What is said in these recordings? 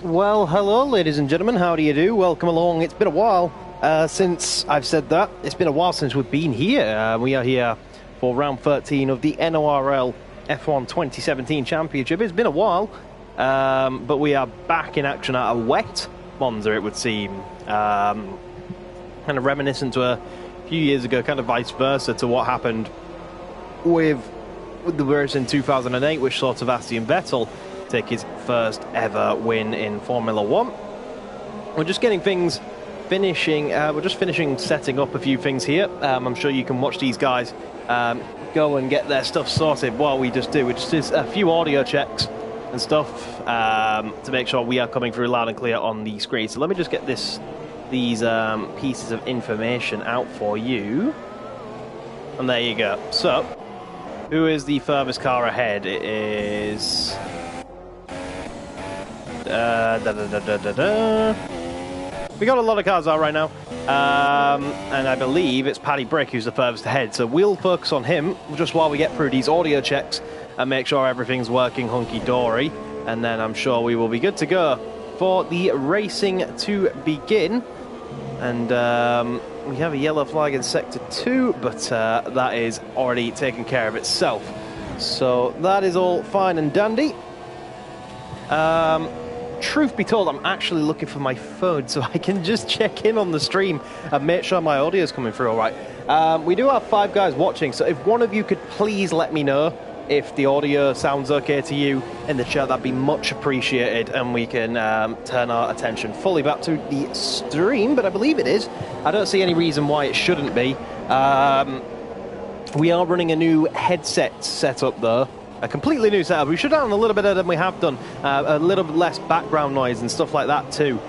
Well, hello, ladies and gentlemen. How do you do? Welcome along. It's been a while since I've said that. It's been a while since we've been here. We are here for round 13 of the NORL F1 2017 Championship. It's been a while, but we are back in action at a wet Monza, it would seem. Kind of reminiscent to a few years ago, kind of vice versa to what happened with the race in 2008, which saw Sebastian Vettel take his first ever win in Formula One. We're just getting things finishing. We're just finishing setting up a few things here. I'm sure you can watch these guys go and get their stuff sorted while we just do. We just do a few audio checks and stuff to make sure we are coming through loud and clear on the screen. So let me just get these pieces of information out for you. And there you go. So, who is the furthest car ahead? It is... We got a lot of cars out right now, and I believe it's Paddy Brick who's the furthest ahead, so we'll focus on him just while we get through these audio checks and make sure everything's working hunky-dory, and then I'm sure we will be good to go for the racing to begin. And we have a yellow flag in Sector 2, but that is already taken care of itself, so that is all fine and dandy. Truth be told, I'm actually looking for my phone so I can just check in on the stream and make sure my audio is coming through all right. We do have 5 guys watching, so if one of you could please let me know if the audio sounds okay to you in the chat, that'd be much appreciated, and we can turn our attention fully back to the stream, but I believe it is. I don't see any reason why it shouldn't be. We are running a new headset setup though. A completely new setup. We should have done a little bit better than we have done. A little bit less background noise and stuff like that too.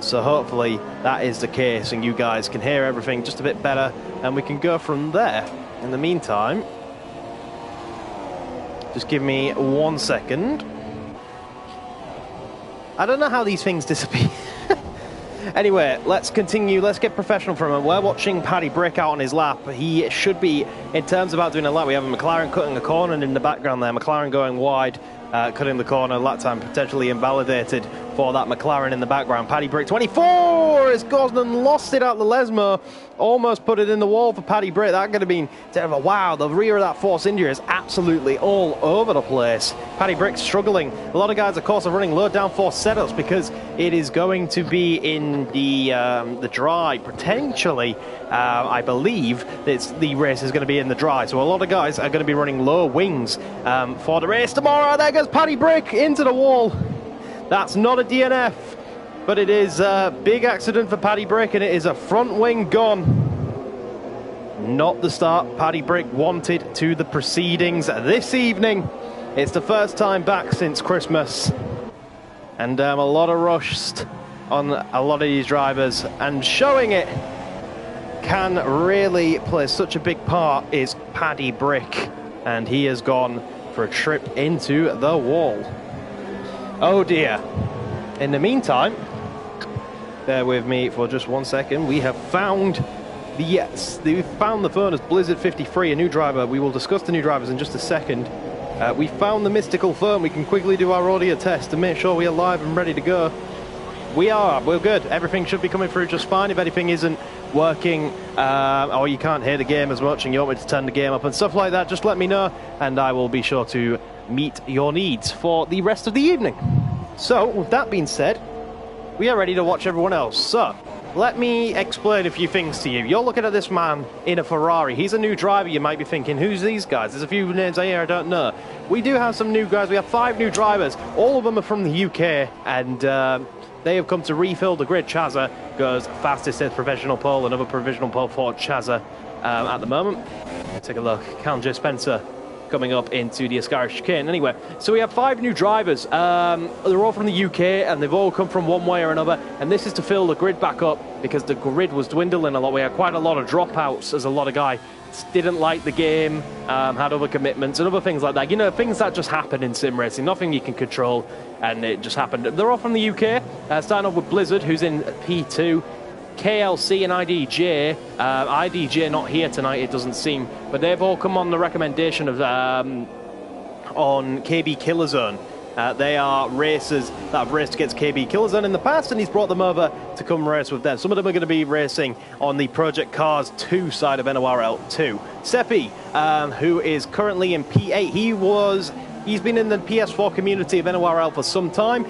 So hopefully that is the case and you guys can hear everything just a bit better and we can go from there. In the meantime, just give me 1 second. I don't know how these things disappear. Anyway, let's continue. Let's get professional for a moment. We're watching Paddy Brick out on his lap. He should be, in terms of about doing a lap, we have a McLaren cutting a corner and in the background there, McLaren going wide, cutting the corner, lap time potentially invalidated for that McLaren in the background. Paddy Brick 24 has gone and lost it out the Lesmo. Almost put it in the wall for Paddy Brick. That could have been terrible. Wow, the rear of that force injury is absolutely all over the place. Paddy Brick struggling. A lot of guys, of course, are running low downforce setups because it is going to be in the dry. Potentially, I believe the race is going to be in the dry. So a lot of guys are going to be running low wings for the race tomorrow. There goes Paddy Brick into the wall. That's not a DNF, but it is a big accident for Paddy Brick, and it is a front wing gone. Not the start Paddy Brick wanted to the proceedings this evening. It's the first time back since Christmas, and a lot of rust on a lot of these drivers, and showing it can really play such a big part is Paddy Brick, and he has gone for a trip into the wall. Oh dear. In the meantime, bear with me for just 1 second. We have found the phone as Blizzard 53, a new driver. We will discuss the new drivers in just a second. We found the mystical phone. We can quickly do our audio test to make sure we are live and ready to go. We're good. Everything should be coming through just fine. If anything isn't working or you can't hear the game as much and you want me to turn the game up and stuff like that, just let me know and I will be sure to meet your needs for the rest of the evening. So, with that being said, we are ready to watch everyone else. So, let me explain a few things to you. You're looking at this man in a Ferrari. He's a new driver. You might be thinking, who's these guys? There's a few names here I don't know. We do have some new guys. We have 5 new drivers. All of them are from the UK, and they have come to refill the grid. Chazza goes fastest as provisional pole. Another provisional pole for Chazza at the moment. Take a look. Callum J. Spencer coming up into the Ascari chicane. Anyway, so we have 5 new drivers. They're all from the UK and they've all come from one way or another, and this is to fill the grid back up because the grid was dwindling a lot. We had quite a lot of dropouts as a lot of guys didn't like the game, had other commitments and other things like that. You know, things that just happen in sim racing, nothing you can control, and it just happened. They're all from the UK, starting off with Blizzard, who's in P2. KLC and IDJ. IDJ not here tonight, it doesn't seem, but they've all come on the recommendation of on KB Killer Zone. They are racers that have raced against KB Killzone in the past, and he's brought them over to come race with them. Some of them are going to be racing on the Project Cars 2 side of NORL 2. Seppi, who is currently in P8, he's been in the PS4 community of NORL for some time,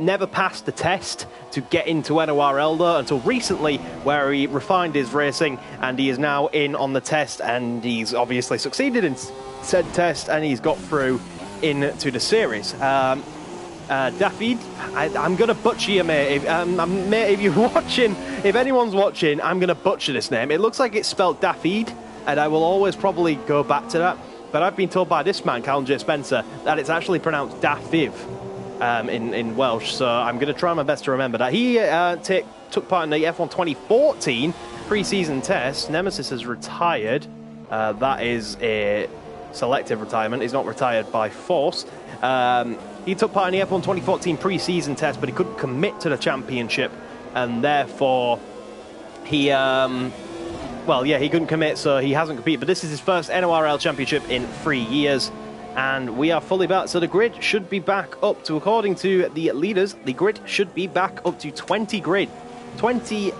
never passed the test to get into NORL though until recently, where he refined his racing, and he is now in on the test, and he's obviously succeeded in said test, and he's got through into the series. David, I'm going to butcher you, mate. Mate, if you're watching, if anyone's watching, I'm going to butcher this name. It looks like it's spelled David, and I will always probably go back to that. But I've been told by this man, Callum J. Spencer, that it's actually pronounced Dafiv in Welsh. So I'm going to try my best to remember that. He took part in the F1 2014 pre-season test. Nemesis has retired. That is a selective retirement. He's not retired by force. He took part in the F1 2014 pre-season test, but he couldn't commit to the championship, and therefore he he couldn't commit, so he hasn't competed. But this is his first NORL championship in 3 years, and we are fully back. So the grid should be back up to, according to the leaders, the grid should be back up to 20 grid. 20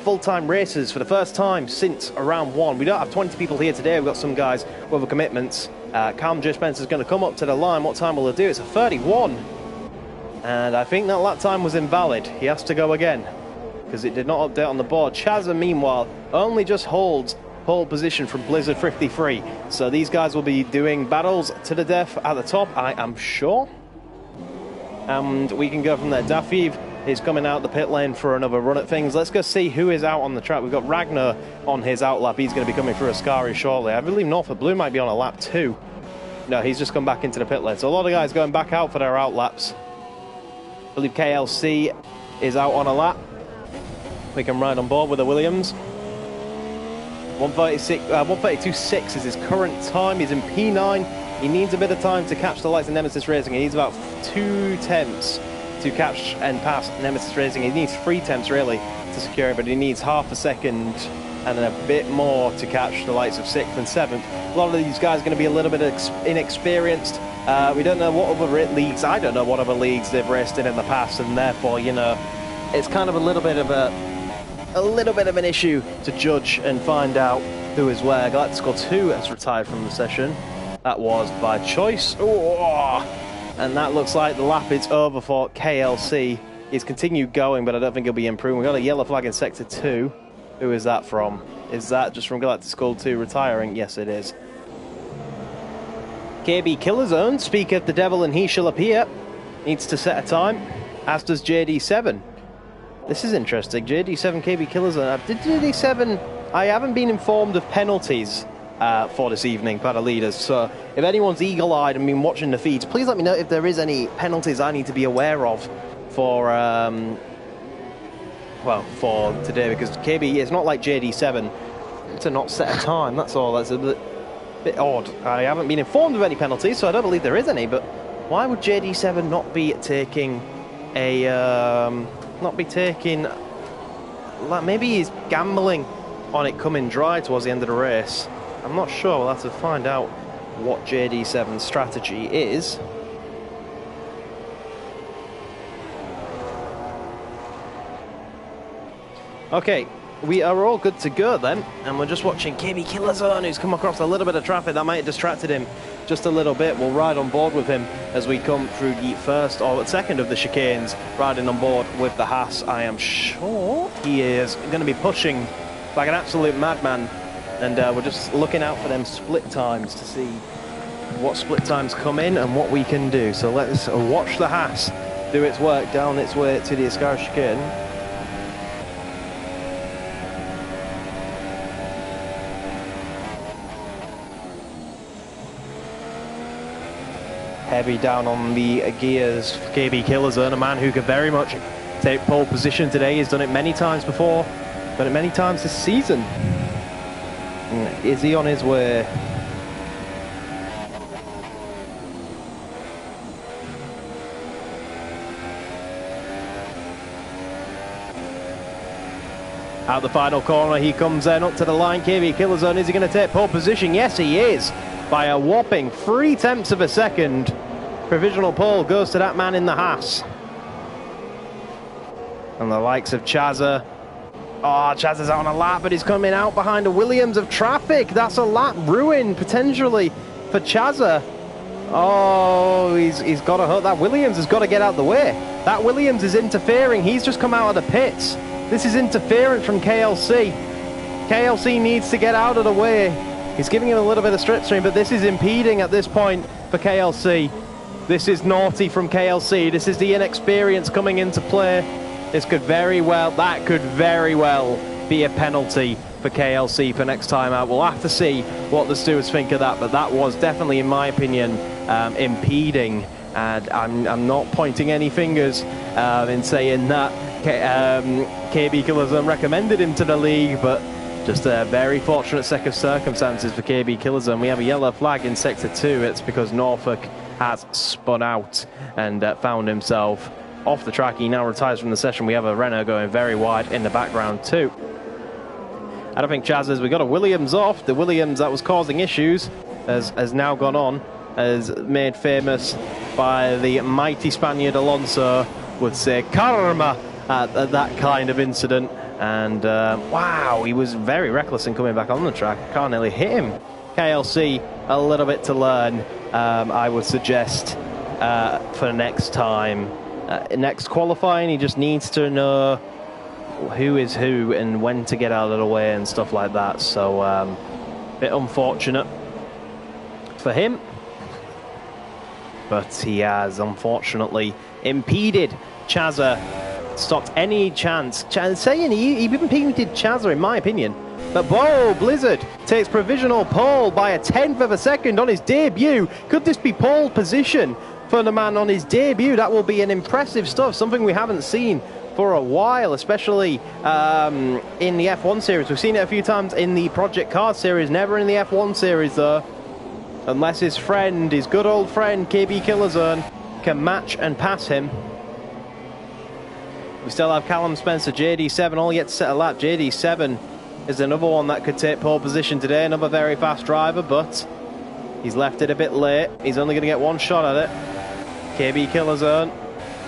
full-time racers for the first time since round 1. We don't have 20 people here today. We've got some guys with other commitments. Callum J. Spencer is going to come up to the line. What time will he do? It's a 31. And I think that lap time was invalid. He has to go again because it did not update on the board. Chazza, meanwhile, only just holds pole position from Blizzard 53. So these guys will be doing battles to the death at the top, I am sure. And we can go from there. Dafiv is coming out the pit lane for another run at things. Let's go see who is out on the track. We've got Ragnar on his out lap. He's going to be coming through Ascari shortly. I believe Norfolk Blue might be on a lap 2. No, he's just come back into the pit lane. So a lot of guys going back out for their out laps. I believe KLC is out on a lap. We can ride on board with the Williams. 132.6 is his current time. He's in P9. He needs a bit of time to catch the likes of Nemesis Racing. He needs about 2 temps to catch and pass Nemesis Racing. He needs 3 temps really to secure it, but he needs half a second and then a bit more to catch the likes of 6th and 7th. A lot of these guys are going to be a little bit inexperienced. We don't know what other leagues, I don't know what other leagues they've raced in the past, and therefore, you know, it's kind of a little bit of an issue to judge and find out who is where. Galactical 2 has retired from the session. That was by choice. Oh! And that looks like the lap is over for KLC. He's continued going, but I don't think he'll be improving. We've got a yellow flag in Sector 2. Who is that from? Is that just from Galactical 2 retiring? Yes, it is. KB Killzone, speak of the devil and he shall appear. Needs to set a time, as does JD7. This is interesting. JD7, KB Killzone. Did JD7... I haven't been informed of penalties for this evening by the leaders, so if anyone's eagle-eyed and been watching the feeds, please let me know if there is any penalties I need to be aware of for for today, because KB, it's not like JD7 to not set a time, that's all. That's a bit odd. I haven't been informed of any penalties, so I don't believe there is any, but why would JD7 not be taking like, maybe he's gambling on it coming dry towards the end of the race. I'm not sure. We'll have to find out what JD7's strategy is. Okay, we are all good to go then, and we're just watching KB Killzone, who's come across a little bit of traffic that might have distracted him just a little bit. We'll ride on board with him as we come through the first or second of the chicanes, riding on board with the Haas. I am sure he is going to be pushing like an absolute madman, and we're just looking out for them split times to see what split times come in and what we can do. So let's watch the Haas do its work down its way to the Ascari chicane. Heavy down on the gears for KB Killzone, a man who could very much take pole position today. He's done it many times before, done it many times this season. Is he on his way? Out the final corner, he comes in up to the line. KB Killzone, is he going to take pole position? Yes, he is, by a whopping 3 tenths of a second. Provisional pole goes to that man in the Haas. And the likes of Chazza. Oh, Chazza's out on a lap, but he's coming out behind a Williams of traffic. That's a lap ruin, potentially, for Chazza. Oh, he's got to hook. That Williams has got to get out of the way. That Williams is interfering. He's just come out of the pits. This is interference from KLC. KLC needs to get out of the way. He's giving him a little bit of slipstream, but this is impeding at this point for KLC. This is naughty from KLC. This is the inexperience coming into play. That could very well be a penalty for KLC for next time out. We'll have to see what the stewards think of that, but that was definitely, in my opinion, impeding. And I'm not pointing any fingers in saying that KB Killazone recommended him to the league, but just a very fortunate set of circumstances for KB Killazone. We have a yellow flag in Sector 2. It's because Norfolk has spun out and found himself off the track. He now retires from the session. We have a Renault going very wide in the background too. I don't think Chaz, as we got a Williams off. The Williams that was causing issues has now gone on, as made famous by the mighty Spaniard Alonso would say, karma at that kind of incident. And wow, he was very reckless in coming back on the track. Can't nearly hit him. KLC, a little bit to learn, I would suggest, for next time. Next qualifying, he just needs to know who is who and when to get out of the way and stuff like that. So, bit unfortunate for him. But he has, unfortunately, impeded Chazza, stopped any chance. Saying he impeded Chazza, in my opinion. But Bo Blizzard takes provisional pole by a 1/10 of a second on his debut. Could this be pole position for the man on his debut? That will be an impressive stuff, something we haven't seen for a while, especially in the F1 series. We've seen it a few times in the Project Cars series, never in the F1 series though. Unless his friend, his good old friend, KB Killazone, can match and pass him. We still have Callum Spencer, JD7, all yet to set a lap. JD7 is another one that could take pole position today, another very fast driver, but he's left it a bit late. He's only going to get one shot at it. KB Killazone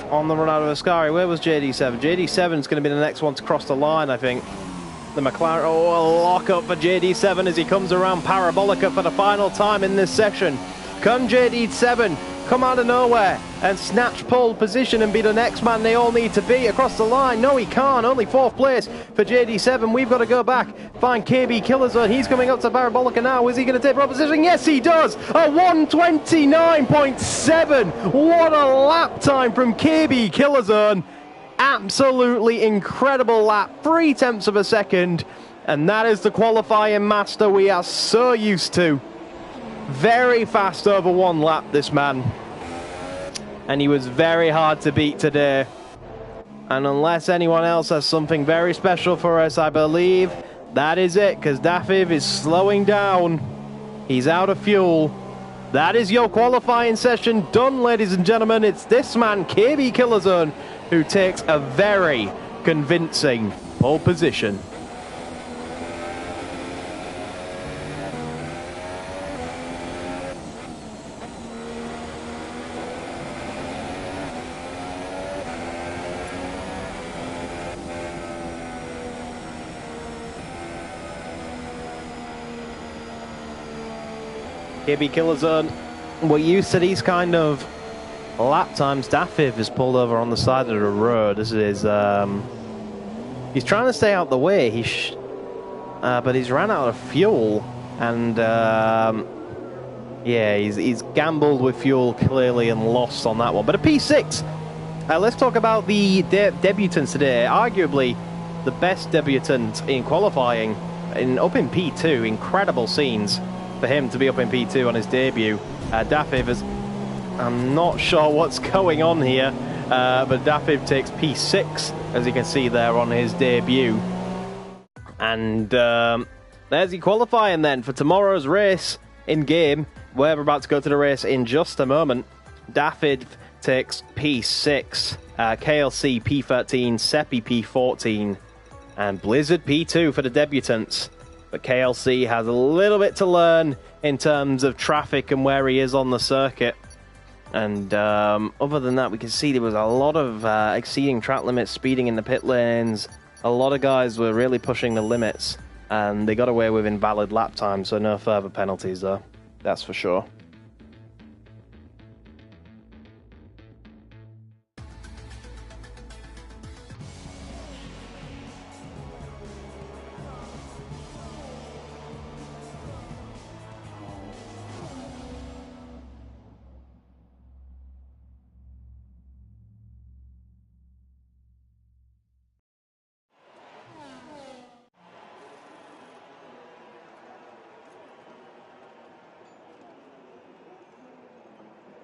on the run out of Ascari. Where was JD7? JD7 is going to be the next one to cross the line, I think. The McLaren, oh, a lock up for JD7 as he comes around Parabolica for the final time in this session. Can JD7 come out of nowhere and snatch pole position and be the next man they all need to be across the line? No, he can't. Only 4th place for JD7. We've got to go back, find KB Killazone. He's coming up to Parabolica now. Is he going to take pole position? Yes, he does. A 1:29.7. What a lap time from KB Killazone. Absolutely incredible lap. 0.3 of a second. And that is the qualifying master we are so used to. Very fast over one lap, this man. And he was very hard to beat today. And unless anyone else has something very special for us, I believe that is it, because Dafiv is slowing down. He's out of fuel. That is your qualifying session done, ladies and gentlemen. It's this man, KB Killazone, who takes a very convincing pole position. KB Killazone, we're used to these kind of lap times. Dafiv has pulled over on the side of the road. This is he's trying to stay out the way. But he's ran out of fuel, and yeah, he's gambled with fuel clearly and lost on that one. But a P6. Let's talk about the debutants today. Arguably the best debutant in qualifying, up in P2. Incredible scenes for him to be up in P2 on his debut. Dafiv is, I'm not sure what's going on here, but Dafiv takes P6, as you can see there on his debut. And there's the qualifying then for tomorrow's race in game. We're about to go to the race in just a moment. Dafiv takes P6, KLC P13, Seppi P14, and Blizzard P2 for the debutants. But KLC has a little bit to learn in terms of traffic and where he is on the circuit. And other than that, we can see there was a lot of exceeding track limits, speeding in the pit lanes. A lot of guys were really pushing the limits, and they got away with invalid lap times, so no further penalties though. That's for sure.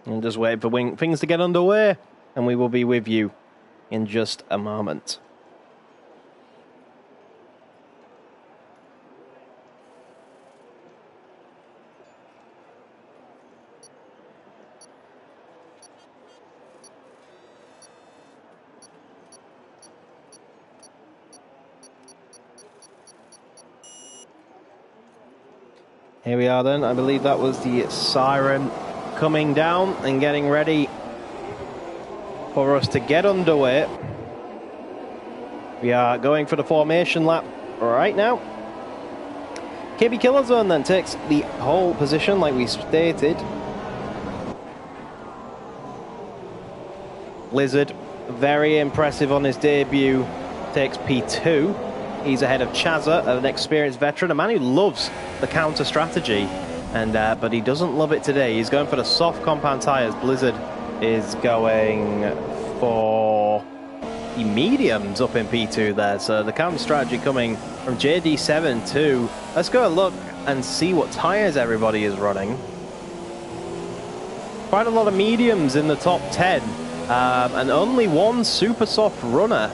And just wait for things to get underway, and we will be with you in just a moment. Here we are then. I believe that was the siren coming down and getting ready for us to get underway. We are going for the formation lap right now. KB Killer Zone then takes the pole position like we stated. Blizzard, very impressive on his debut, takes P2. He's ahead of Chazza, an experienced veteran, a man who loves the counter strategy. But he doesn't love it today. He's going for the soft compound tyres. Blizzard is going for the mediums up in P2 there. So the counter strategy coming from JD7 too. Let's go look and see what tyres everybody is running. Quite a lot of mediums in the top 10. And only one super soft runner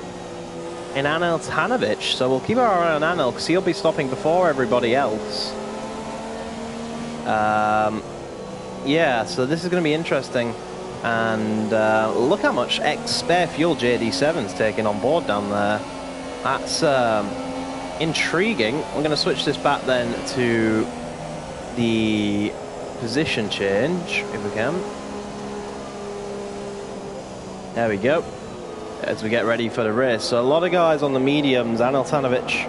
in Anil Tanovic. So we'll keep our eye on Anil because he'll be stopping before everybody else. Yeah, so this is going to be interesting, and look how much spare fuel JD7's taking on board down there. That's intriguing. I'm going to switch this back then to the position change, if we can. There we go, as we get ready for the race. So a lot of guys on the mediums. Anil Tanovic,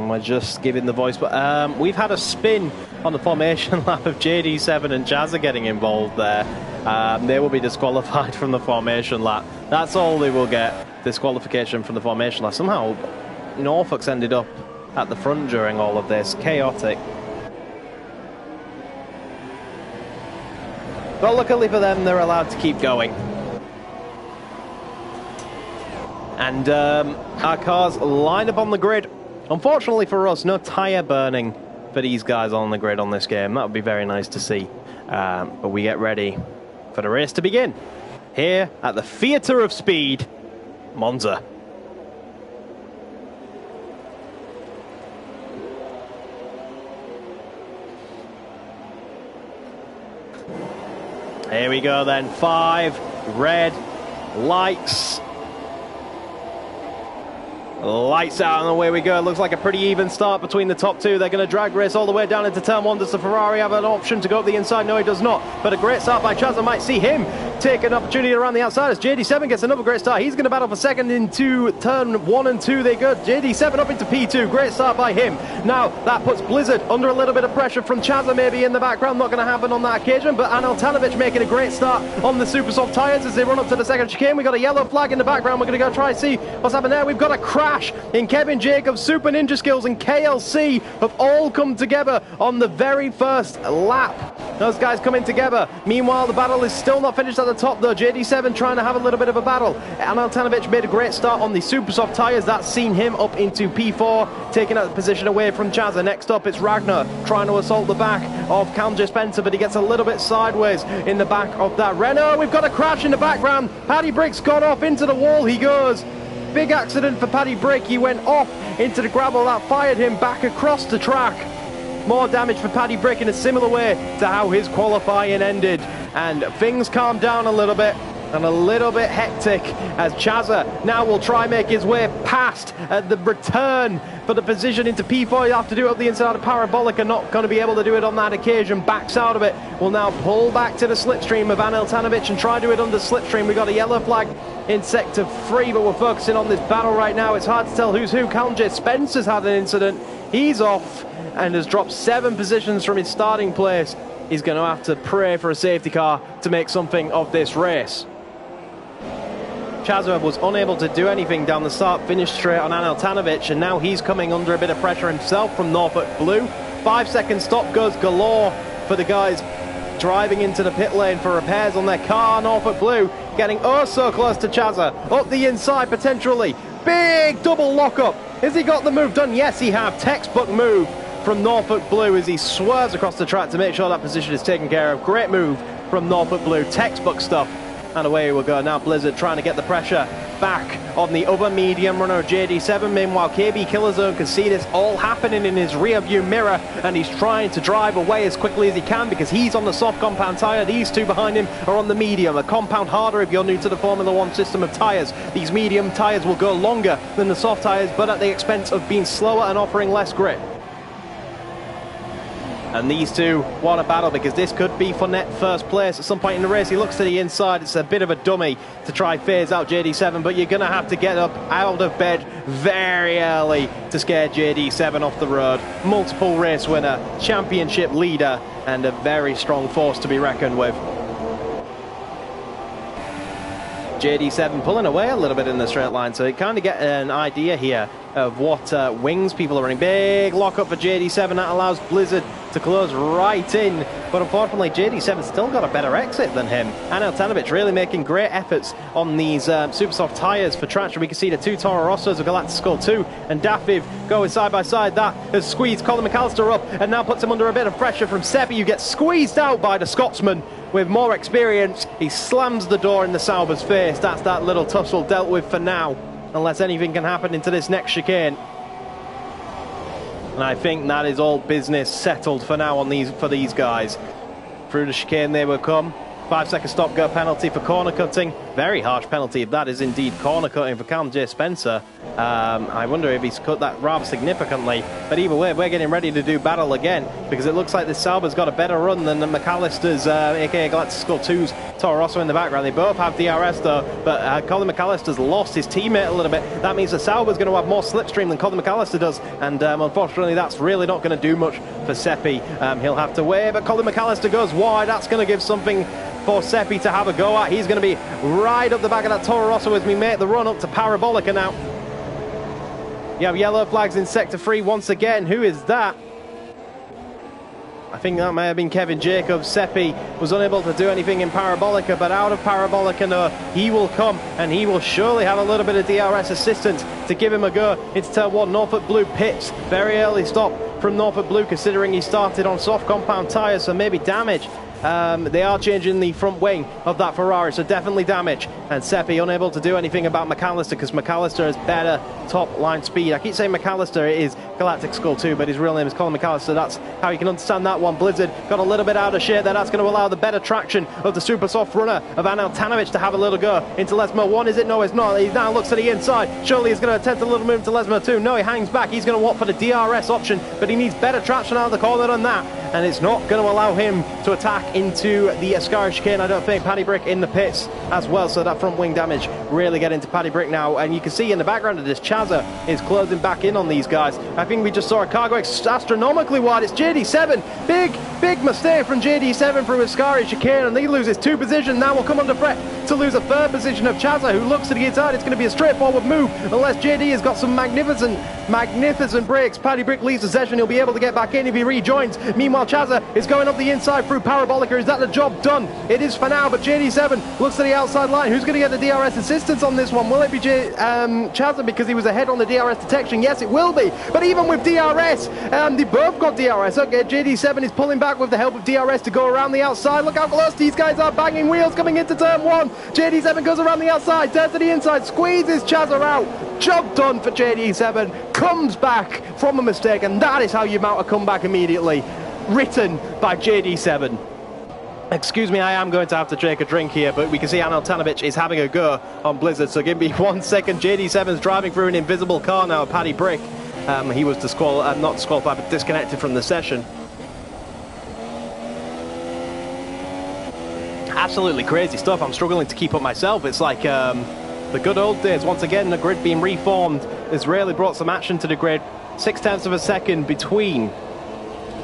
we're just giving the voice, but we've had a spin on the formation lap of JD7 and Chazza getting involved there. They will be disqualified from the formation lap. That's all they will get, disqualification from the formation lap. Somehow Norfolk's ended up at the front during all of this. Chaotic. But luckily for them, they're allowed to keep going. And our cars line up on the grid. Unfortunately for us, no tyre burning for these guys on the grid on this game. That would be very nice to see. But we get ready for the race to begin here at the Theatre of Speed, Monza. Here we go then, 5 red lights. Lights out and away we go. It looks like a pretty even start between the top two. They're going to drag race all the way down into turn 1. Does the Ferrari have an option to go up the inside? No, he does not. But a great start by Chazza. Might see him take an opportunity around the outside as JD7 gets another great start. He's going to battle for second into turn 1 and 2. They go. JD7 up into P2. Great start by him. Now that puts Blizzard under a little bit of pressure from Chazza maybe in the background. Not going to happen on that occasion. But Anil Tanovic making a great start on the super soft tyres as they run up to the second chicane. We've got a yellow flag in the background. We're going to go try and see what's happened there. We've got a crash in Kevin Jacobs. Super Ninja Skills and KLC have all come together on the very first lap. Those guys coming together. Meanwhile, the battle is still not finished at the top though. JD7 trying to have a little bit of a battle. Anil Tanovic made a great start on the super soft tyres. That's seen him up into P4, taking that position away from Chazza. Next up, it's Ragnar trying to assault the back of Calnger Spencer, but he gets a little bit sideways in the back of that Renault. We've got a crash in the background. Paddy Brick's gone off into the wall. He goes. Big accident for Paddy Brick. He went off into the gravel. That fired him back across the track. More damage for Paddy Brick in a similar way to how his qualifying ended. And things calmed down a little bit and a little bit hectic as Chazza now will try make his way past the return for the position into P4. He'll have to do it up the inside of Parabolica, not going to be able to do it on that occasion. Backs out of it, will now pull back to the slipstream of Anel Tanovic and try to do it under slipstream. We got a yellow flag in sector 3, but we're focusing on this battle right now. It's hard to tell who's who. Callum J. Spencer's had an incident. He's off and has dropped 7 positions from his starting place. He's going to have to pray for a safety car to make something of this race. Chazza was unable to do anything down the start, finished straight on Anel Tanovic, and now he's coming under a bit of pressure himself from Norfolk Blue. 5-second stop goes galore for the guys driving into the pit lane for repairs on their car. Norfolk Blue getting oh so close to Chazza, up the inside potentially. Big double lockup. Has he got the move done? Yes, he have. Textbook move from Norfolk Blue as he swerves across the track to make sure that position is taken care of. Great move from Norfolk Blue, textbook stuff. And away we go now. Blizzard trying to get the pressure back on the other medium runner JD7. Meanwhile, KB Killerzone can see this all happening in his rear view mirror, and he's trying to drive away as quickly as he can because he's on the soft compound tyre. These two behind him are on the medium. A compound harder if you're new to the Formula One system of tyres. These medium tyres will go longer than the soft tyres, but at the expense of being slower and offering less grip. And these two want a battle because this could be for net first place at some point in the race. He looks to the inside. It's a bit of a dummy to try phase out JD7, but you're going to have to get up out of bed very early to scare JD7 off the road. Multiple race winner, championship leader, and a very strong force to be reckoned with. JD7 pulling away a little bit in the straight line, so you kind of get an idea here of what wings people are running. Big lockup for JD7, that allows Blizzard to close right in, but unfortunately JD7's still got a better exit than him. Anel Tanovic really making great efforts on these super soft tyres for traction. We can see the two Toro Rossos of Galactic Skull 2 and Dafiv going side by side. That has squeezed Colin McAllister up and now puts him under a bit of pressure from Seppi, who gets squeezed out by the Scotsman with more experience. He slams the door in the Sauber's face. That's that little tussle dealt with for now, unless anything can happen into this next chicane. And I think that is all business settled for now on for these guys. Through the chicane they will come. 5-second stop go penalty for corner cutting. Very harsh penalty if that is indeed corner cutting for Callum J. Spencer. I wonder if he's cut that rather significantly. But either way, we're getting ready to do battle again because it looks like this Sauber's got a better run than the McAllister's, aka Galactic Skull 2's Toro Rosso in the background. They both have DRS though, but Colin McAllister's lost his teammate a little bit. That means the Sauber's going to have more slipstream than Colin McAllister does, and unfortunately that's really not going to do much for Seppi. He'll have to wait, but Colin McAllister goes wide. That's going to give something for Seppi to have a go at. He's going to be right up the back of that Toro Rosso as we make the run up to Parabolica now. You have yellow flags in sector 3 once again. Who is that? I think that may have been Kevin Jacobs. Seppi was unable to do anything in Parabolica, but out of Parabolica, no, he will come and he will surely have a little bit of DRS assistance to give him a go into turn 1. Norfolk Blue pits. Very early stop from Norfolk Blue considering he started on soft compound tyres, so maybe damage. They are changing the front wing of that Ferrari, so definitely damage. And Seppi unable to do anything about McAllister because McAllister has better top line speed. I keep saying McAllister is Galactic Skull 2, but his real name is Colin McAllister. That's how you can understand that one. Blizzard got a little bit out of shape there. That's going to allow the better traction of the super soft runner of Anel Tanovic to have a little go into Lesmo 1. Is it? No, it's not. He now looks to the inside. Surely he's going to attempt a little move to Lesmo 2. No, he hangs back. He's going to opt for the DRS option, but he needs better traction out of the corner than that. And it's not going to allow him to attack into the Ascari chicane, I don't think. Paddy Brick in the pits as well, so that front wing damage really getting to Paddy Brick now. And you can see in the background of this, Chazza is closing back in on these guys. I think we just saw a car go astronomically wide. It's JD7. Big mistake from JD7 through Ascari chicane, and he loses 2 positions. Now will come under threat to lose a 3rd position of Chazza, who looks to the inside. It's going to be a straightforward move unless JD has got some magnificent brakes. Paddy Brick leaves the session. He'll be able to get back in if he rejoins. Meanwhile, Chazza is going up the inside through Parabolica. Is that the job done? It is for now, but JD7 looks to the outside line. Who's going to get the DRS assistance on this one? Will it be Chazza because he was ahead on the DRS detection? Yes, it will be. But even with DRS, they both got DRS. Okay, JD7 is pulling back with the help of DRS to go around the outside. Look how close these guys are, banging wheels coming into turn 1. JD7 goes around the outside, turns to the inside, squeezes Chazza out. Job done for JD7. Comes back from a mistake, and that is how you mount a comeback immediately. Written by JD7. Excuse me, I am going to have to take a drink here, but we can see Anil Tanovic is having a go on Blizzard, so give me 1 second. JD7's driving through an invisible car now, Paddy Brick. He was not disqualified, but disconnected from the session. Absolutely crazy stuff. I'm struggling to keep up myself. It's like the good old days. Once again, the grid being reformed has really brought some action to the grid. 0.6 of a second between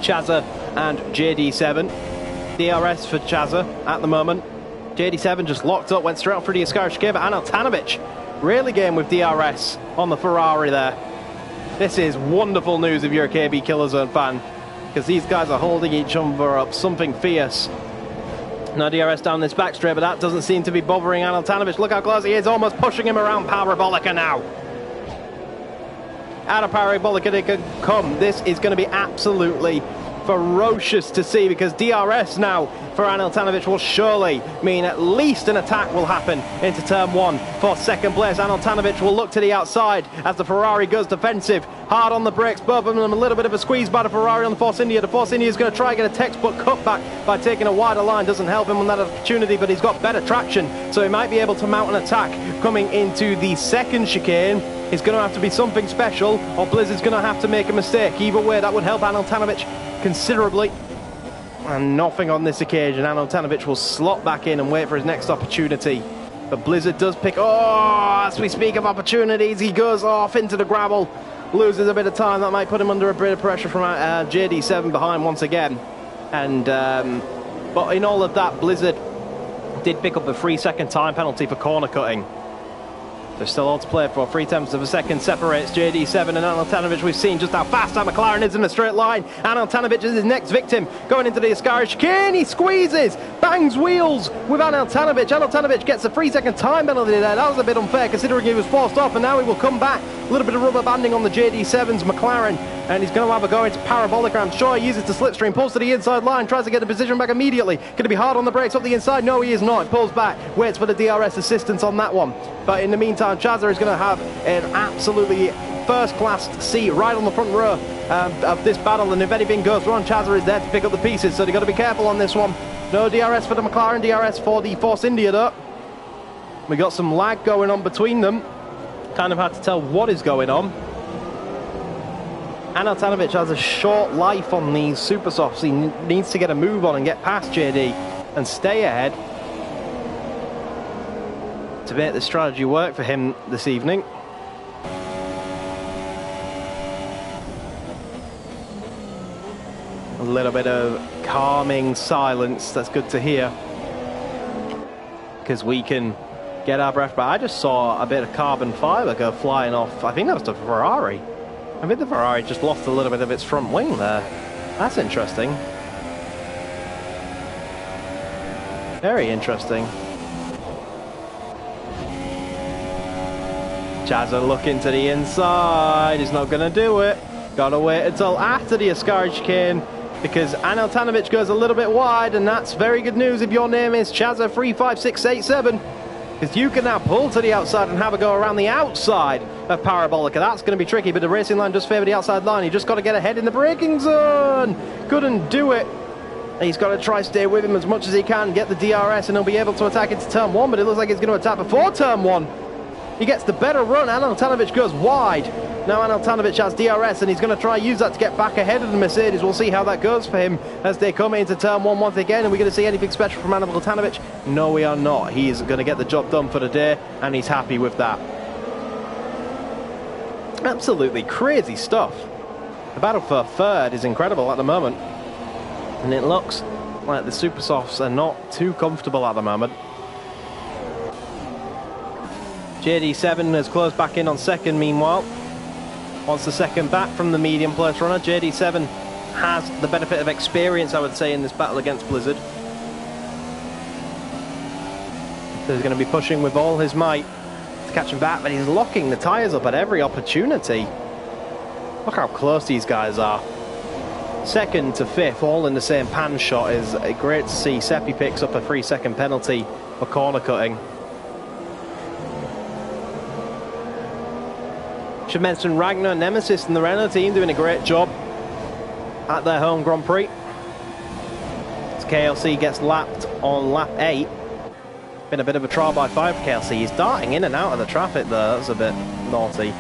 Chazza and JD7. DRS for Chazza at the moment. JD7 just locked up, went straight up for the Ascari chicane, but Anil Tanovic really game with DRS on the Ferrari there. This is wonderful news if you're a KB Killer Zone fan, because these guys are holding each other up something fierce. Now DRS down this back straight, but that doesn't seem to be bothering Anil Tanovic. Look how close he is, almost pushing him around Parabolica now. Out of Parabolica they can come. This is going to be absolutely ferocious to see, because DRS now for Anil Tanovic will surely mean at least an attack will happen into turn 1 for second place. Anil Tanovic will look to the outside as the Ferrari goes defensive, hard on the brakes, both of them a little bit of a squeeze by the Ferrari on the Force India. The Force India is going to try and get a textbook cutback by taking a wider line. Doesn't help him on that opportunity, but he's got better traction, so he might be able to mount an attack coming into the second chicane. It's going to have to be something special, or Blizzard's going to have to make a mistake. Either way, that would help Anil Tanovic considerably. And nothing on this occasion. Anil Tanovic will slot back in and wait for his next opportunity. But Blizzard does pick... Oh, as we speak of opportunities, he goes off into the gravel. Loses a bit of time. That might put him under a bit of pressure from JD7 behind once again. And but in all of that, Blizzard did pick up a 3-second time penalty for corner cutting. There's still all to play for. 0.3 of a second separates JD7 and Anil Tanovic. We've seen just how fast that McLaren is in a straight line. Anil Tanovic is his next victim. Going into the Ascari chicane, he squeezes, bangs wheels with Anil Tanovic. Anil Tanovic gets a 3-second time penalty there. That was a bit unfair considering he was forced off, and now he will come back. A little bit of rubber banding on the JD7's McLaren, and he's going to have a go into Parabolica. I'm sure he uses the slipstream, pulls to the inside line, tries to get the position back immediately. Going to be hard on the brakes up the inside. No, he is not. He pulls back, waits for the DRS assistance on that one. But in the meantime, Chazza is going to have an absolutely first-class seat right on the front row of this battle, and if anything goes wrong, Chazza is there to pick up the pieces, so they've got to be careful on this one. No DRS for the McLaren, DRS for the Force India though. We got some lag going on between them. Kind of hard to tell what is going on. Anil Tanovic has a short life on these super softs. He needs to get a move on and get past JD and stay ahead to make the strategy work for him this evening. A little bit of calming silence, that's good to hear, because we can get our breath back. I just saw a bit of carbon fibre go flying off. I think that was the Ferrari. I think the Ferrari just lost a little bit of its front wing there. That's interesting. Very interesting. Chazza looking to the inside. He's not going to do it. Got to wait until after the Ascari chicane, because Anil Tanovic goes a little bit wide, and that's very good news if your name is Chazza 35687, because you can now pull to the outside and have a go around the outside of Parabolica. That's going to be tricky, but the racing line does favour the outside line. You just got to get ahead in the braking zone. Couldn't do it. He's got to try stay with him as much as he can, get the DRS, and he'll be able to attack into turn 1, but it looks like he's going to attack before turn 1. He gets the better run. Anil Tanovic goes wide. Now Anil Tanovic has DRS, and he's going to try use that to get back ahead of the Mercedes. We'll see how that goes for him as they come into turn 1 once again. Are we going to see anything special from Anil Tanovic? No, we are not. He's going to get the job done for the day, and he's happy with that. Absolutely crazy stuff. The battle for third is incredible at the moment, and it looks like the super softs are not too comfortable at the moment. JD7 has closed back in on second meanwhile. Wants the second back from the medium place runner. JD7 has the benefit of experience, I would say, in this battle against Blizzard. So he's going to be pushing with all his might to catch him back, but he's locking the tyres up at every opportunity. Look how close these guys are. Second to fifth, all in the same pan shot, is great to see. Seppi picks up a 3-second penalty for corner cutting. Should mention Ragnar Nemesis and the Renault team doing a great job at their home Grand Prix. It's KLC gets lapped on lap 8. Been a bit of a trial by fire for KLC. He's darting in and out of the traffic there. That's a bit naughty.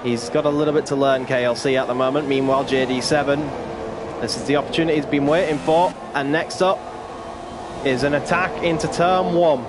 He's got a little bit to learn, KLC, at the moment. Meanwhile, JD7, this is the opportunity he's been waiting for. And next up is an attack into turn 1.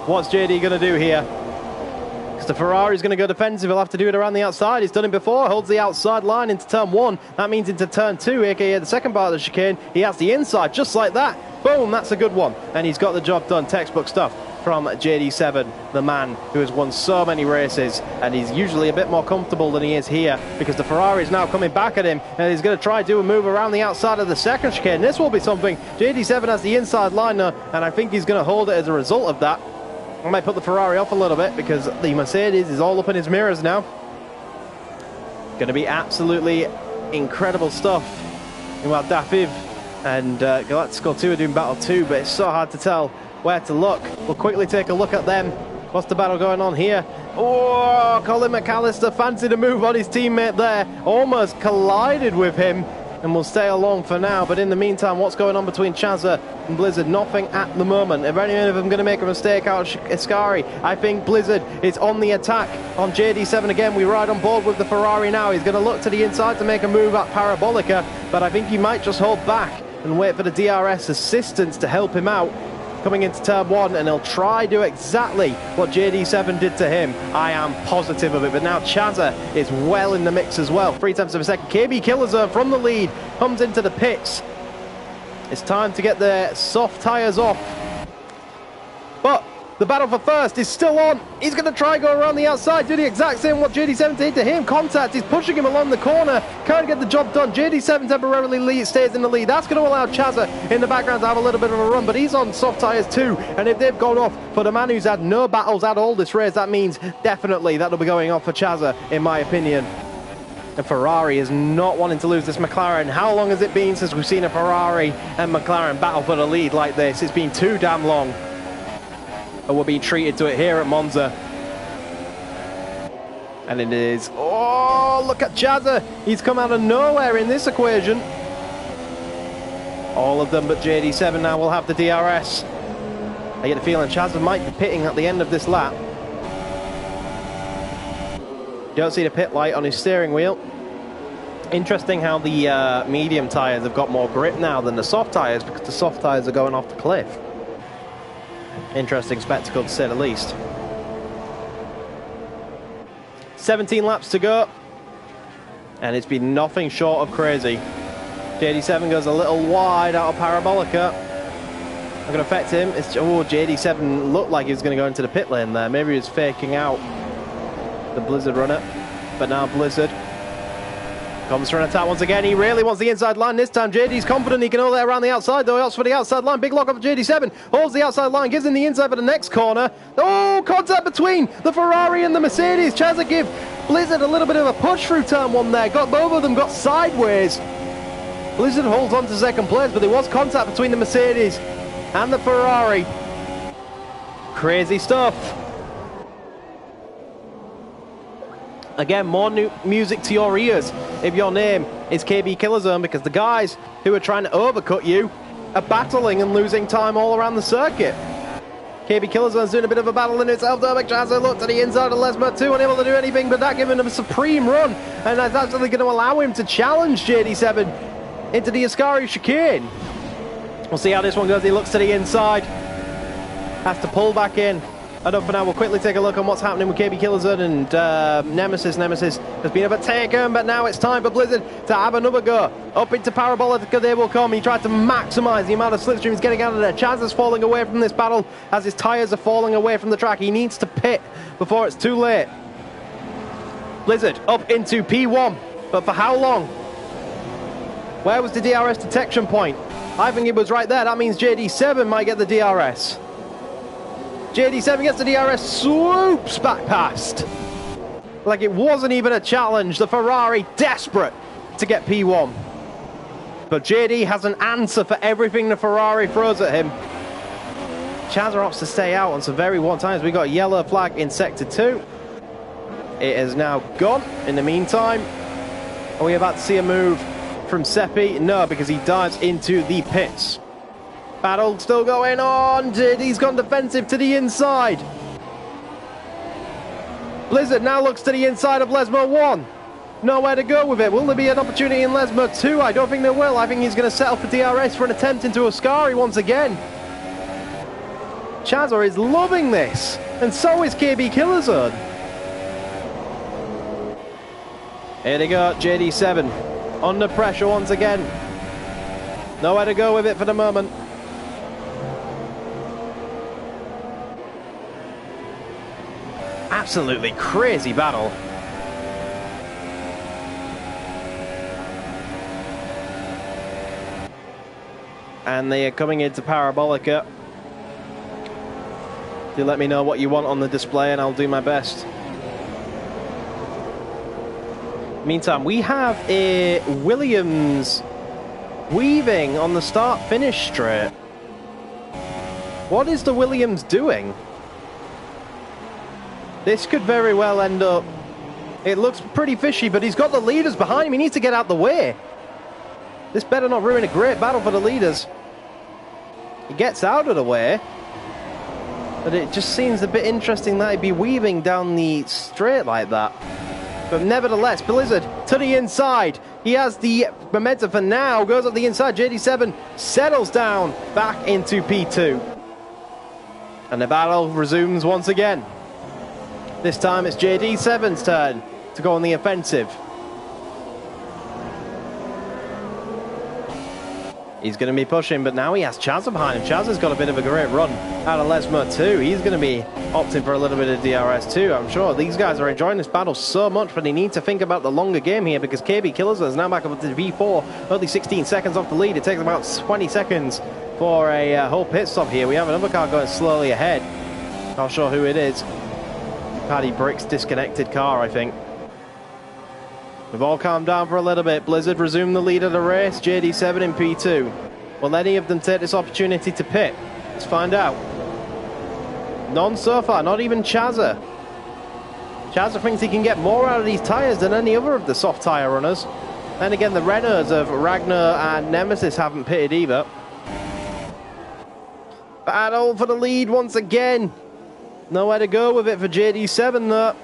What's JD going to do here? Because the Ferrari's going to go defensive. He'll have to do it around the outside. He's done it before. Holds the outside line into turn 1. That means into turn 2, aka the second part of the chicane. He has the inside, just like that. Boom, that's a good one. And he's got the job done. Textbook stuff from JD7, the man who has won so many races. And he's usually a bit more comfortable than he is here, because the Ferrari is now coming back at him. And he's going to try to do a move around the outside of the second chicane. This will be something. JD7 has the inside line now, and I think he's going to hold it as a result of that. I might put the Ferrari off a little bit, because the Mercedes is all up in his mirrors now. Going to be absolutely incredible stuff. Meanwhile, Dafiv and Galactical 2 are doing battle 2, but it's so hard to tell where to look. We'll quickly take a look at them. What's the battle going on here? Oh, Colin McAllister fancied a move on his teammate there. Almost collided with him, and will stay along for now. But in the meantime, what's going on between Chazza and Blizzard? Nothing at the moment. If any of them going to make a mistake out of Ascari, I think Blizzard is on the attack on JD7 again. We ride on board with the Ferrari now. He's going to look to the inside to make a move at Parabolica, but I think he might just hold back and wait for the DRS assistance to help him out coming into turn 1, and he'll try do exactly what JD7 did to him. I am positive of it. But now Chazza is well in the mix as well. 3 tenths of a second. KB Killerzone from the lead comes into the pits. It's time to get their soft tyres off. But the battle for first is still on. He's going to try and go around the outside, do the exact same what JD7 did to him. Contact, he's pushing him along the corner. Can't get the job done. JD7 temporarily stays in the lead. That's going to allow Chazza in the background to have a little bit of a run, but he's on soft tyres too. And if they've gone off for the man who's had no battles at all this race, that means definitely that'll be going off for Chazza, in my opinion. And Ferrari is not wanting to lose this McLaren. How long has it been since we've seen a Ferrari and McLaren battle for the lead like this? It's been too damn long. And we're being treated to it here at Monza. And it is... Oh, look at Chazza. He's come out of nowhere in this equation. All of them but JD7 now will have the DRS. I get the feeling Chazza might be pitting at the end of this lap. You don't see the pit light on his steering wheel. Interesting how the medium tyres have got more grip now than the soft tyres, because the soft tyres are going off the cliff. Interesting spectacle, to say the least. 17 laps to go, and it's been nothing short of crazy. JD7 goes a little wide out of Parabolica. Not going to affect him. Oh, JD7 looked like he was going to go into the pit lane there. Maybe he was faking out the Blizzard runner, but now Blizzard comes for an attack once again. He really wants the inside line this time. JD's confident he can hold it around the outside, though. He opts for the outside line. Big lock up of JD7. Holds the outside line. Gives him the inside for the next corner. Oh, contact between the Ferrari and the Mercedes. Chazza give Blizzard a little bit of a push through turn 1 there. Got both of them got sideways. Blizzard holds on to second place, but there was contact between the Mercedes and the Ferrari. Crazy stuff. Again, more new music to your ears if your name is KB Killerzone, because the guys who are trying to overcut you are battling and losing time all around the circuit. KB Killerzone's doing a bit of a battle in himself. Derek Chazza looked to the inside of Lesmer 2, unable to do anything, but that giving him a supreme run, and that's actually going to allow him to challenge JD7 into the Ascari chicane. We'll see how this one goes. He looks to the inside, has to pull back in. And up for now, we'll quickly take a look on what's happening with KB Killerzone and Nemesis. Nemesis has been overtaken, but now it's time for Blizzard to have another go. Up into Parabolica they will come. He tried to maximise the amount of slipstream he's getting out of there. Chazza's falling away from this battle as his tyres are falling away from the track. He needs to pit before it's too late. Blizzard up into P1, but for how long? Where was the DRS detection point? I think it was right there. That means JD7 might get the DRS. JD7 gets the DRS, swoops back past. Like it wasn't even a challenge. The Ferrari desperate to get P1. But JD has an answer for everything the Ferrari throws at him. Chazza opts to stay out on some very one times. We got a yellow flag in sector 2. It is now gone. In the meantime, are we about to see a move from Seppi? No, because he dives into the pits. Battle still going on. He's gone defensive to the inside. Blizzard now looks to the inside of Lesmo 1. Nowhere to go with it. Will there be an opportunity in Lesmo 2? I don't think there will. I think he's going to settle for DRS for an attempt into Oscari once again. Chazza is loving this, and so is KB Killerzone. Here they go, JD7 under pressure once again. Nowhere to go with it for the moment. Absolutely crazy battle. And they are coming into Parabolica. Do let me know what you want on the display and I'll do my best. Meantime, we have a Williams weaving on the start-finish straight. What is the Williams doing? This could very well end up... It looks pretty fishy, but he's got the leaders behind him. He needs to get out the way. This better not ruin a great battle for the leaders. He gets out of the way. But it just seems a bit interesting that he'd be weaving down the straight like that. But nevertheless, Blizzard to the inside. He has the momentum for now. Goes up the inside. JD7 settles down back into P2. And the battle resumes once again. This time it's JD7's turn to go on the offensive. He's going to be pushing, but now he has Chazza behind him. Chazza's got a bit of a great run out of Lesmo too. He's going to be opting for a little bit of DRS too, I'm sure. These guys are enjoying this battle so much, but they need to think about the longer game here because KB Killerzone is now back up to V4, only 16 seconds off the lead. It takes about 20 seconds for a whole pit stop here. We have another car going slowly ahead. Not sure who it is. Paddy Brick's disconnected car, I think. We've all calmed down for a little bit. Blizzard resumed the lead of the race. JD7 in P2. Will any of them take this opportunity to pit? Let's find out. None so far, not even Chazza. Chazza thinks he can get more out of these tyres than any other of the soft tyre runners. Then again, the Renaults of Ragnar and Nemesis haven't pitted either. Battle for the lead once again. Nowhere to go with it for JD7 though.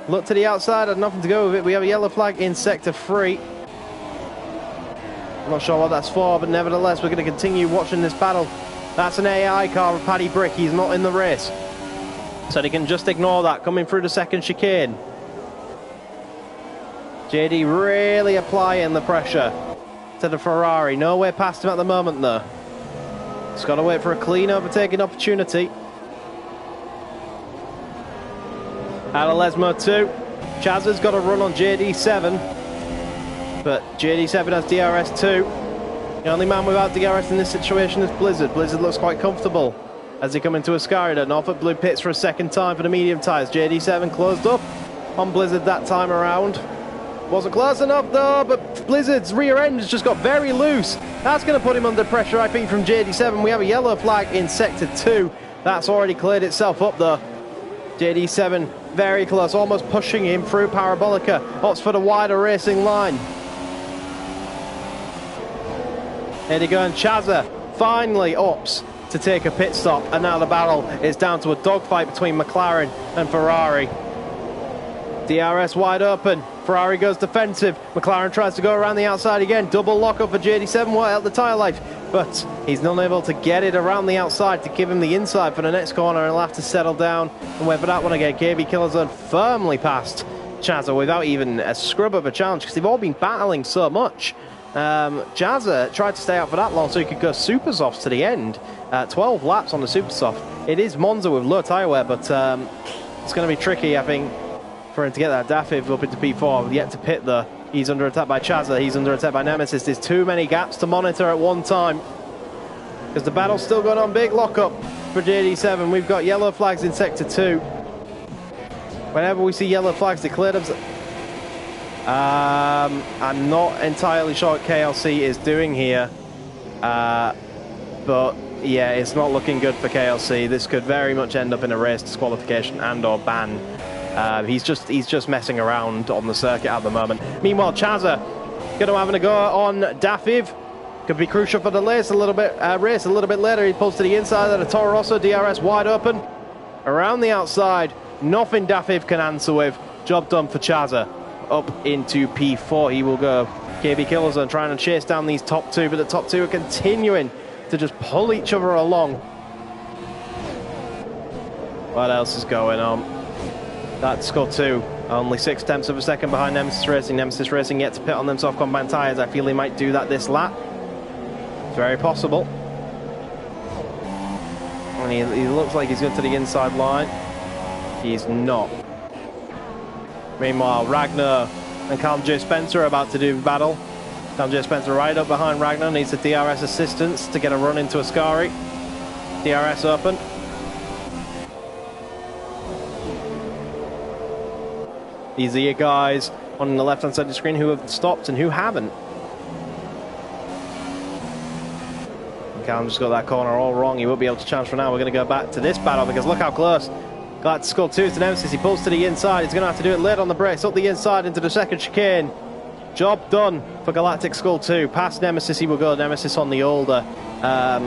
Look to the outside, had nothing to go with it. We have a yellow flag in sector 3. I'm not sure what that's for, but nevertheless, we're going to continue watching this battle. That's an AI car with Paddy Brick. He's not in the race. So they can just ignore that coming through the second chicane. JD really applying the pressure to the Ferrari. Nowhere past him at the moment, though. He's got to wait for a clean overtaking opportunity. Out of Lesmo 2. Chazza's got a run on JD7. But JD7 has DRS 2. The only man without DRS in this situation is Blizzard. Blizzard looks quite comfortable as they come into Ascarida. Norfolk Blue pits for a second time for the medium tyres. JD7 closed up on Blizzard that time around. Wasn't close enough though, but Blizzard's rear end has just got very loose. That's going to put him under pressure, I think, from JD7. We have a yellow flag in sector 2. That's already cleared itself up though. JD7 very close, almost pushing him through Parabolica. Opts for the wider racing line. Here they go, and Chazza finally opts to take a pit stop, and now the battle is down to a dogfight between McLaren and Ferrari. DRS wide open. Ferrari goes defensive. McLaren tries to go around the outside again. Double lockup for JD7. What out the tyre life? But he's not able to get it around the outside to give him the inside for the next corner. He'll have to settle down and wait for that one again. KB Killerzone firmly past Chazza without even a scrub of a challenge because they've all been battling so much. Chazza tried to stay out for that long so he could go super softs to the end. 12 laps on the super soft. It is Monza with low tyre wear, but it's going to be tricky, I think, for him to get that Dafiv up into P4. Yet to pit though. He's under attack by Chazza. He's under attack by Nemesis. There's too many gaps to monitor at one time because the battle's still going on. Big lockup for JD7. We've got yellow flags in sector 2. Whenever we see yellow flags declared, I'm not entirely sure what KLC is doing here, but yeah, it's not looking good for KLC. This could very much end up in a race disqualification and or ban. He's just messing around on the circuit at the moment. Meanwhile, Chazza Going to having a go on Dafiv. Could be crucial for the race a little bit later. He pulls to the inside of the Toro Rosso. DRS wide open. Around the outside. Nothing Dafiv can answer with. Job done for Chaza. Up into P4 he will go. KB Killzone trying to chase down these top two, but the top two are continuing to just pull each other along. What else is going on? That's Skull 2. Only 6 tenths of a second behind Nemesis Racing. Nemesis Racing yet to pit on them soft compound tyres. I feel he might do that this lap. It's very possible. And he looks like he's going to the inside line. He's not. Meanwhile, Ragnar and Callum J. Spencer are about to do battle. Callum J. Spencer right up behind Ragnar. Needs the DRS assistance to get a run into Ascari. DRS open. These are your guys on the left-hand side of the screen who have stopped and who haven't. Callum just got that corner all wrong. He won't be able to challenge for now. We're going to go back to this battle because look how close. Galactic Skull 2 to Nemesis. He pulls to the inside. He's going to have to do it late on the brakes. Up the inside into the second chicane. Job done for Galactic Skull 2. Past Nemesis he will go. Nemesis on the older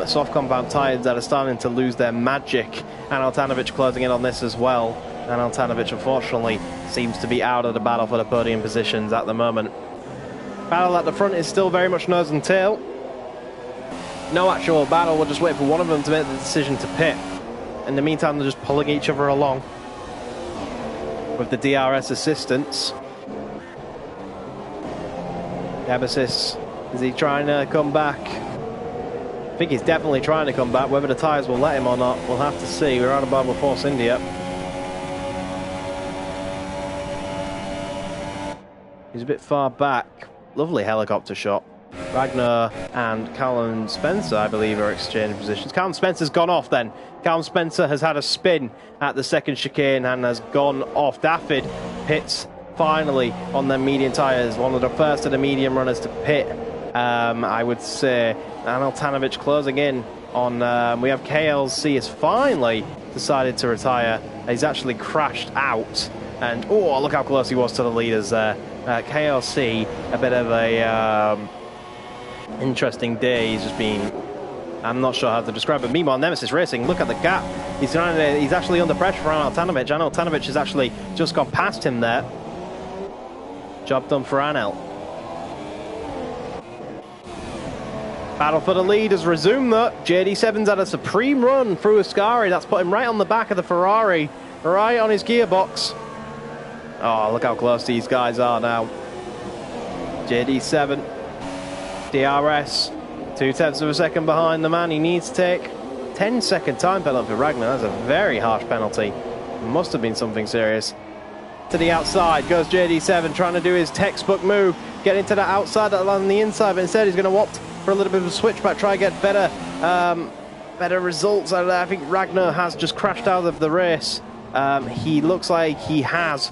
soft compound tyres that are starting to lose their magic. And Altanovic closing in on this as well. And Altanovic, unfortunately, seems to be out of the battle for the podium positions at the moment. Battle at the front is still very much nose and tail. No actual battle. We'll just wait for one of them to make the decision to pit. In the meantime, they're just pulling each other along with the DRS assistance. Nemesis, is he trying to come back? I think he's definitely trying to come back. Whether the tyres will let him or not, we'll have to see. We're out of Bible Force India. He's a bit far back. Lovely helicopter shot. Ragnar and Callum Spencer, I believe, are exchanging positions. Callum Spencer's gone off then. Callum Spencer has had a spin at the second chicane and has gone off. Daffyd pits finally on their medium tyres. One of the first of the medium runners to pit, I would say. And Altanovic closing in on... we have KLC has finally decided to retire. He's actually crashed out. And, oh, look how close he was to the leaders there. KLC, a bit of a interesting day. He's just been, I'm not sure how to describe it. Meanwhile, Nemesis Racing, look at the gap. He's actually under pressure for Anel Tanovic. Anel Tanovic has actually just gone past him there. Job done for Anel. Battle for the lead has resumed though. JD7's had a supreme run through Ascari. That's put him right on the back of the Ferrari, right on his gearbox. Oh, look how close these guys are now. JD7, DRS, 2 tenths of a second behind the man. He needs to take 10-second time penalty for Ragnar. That's a very harsh penalty. Must have been something serious. To the outside goes JD7, trying to do his textbook move, get into the outside on the inside, but instead he's going to opt for a little bit of a switchback, try and get better results out of that. I think Ragnar has just crashed out of the race. He looks like he has.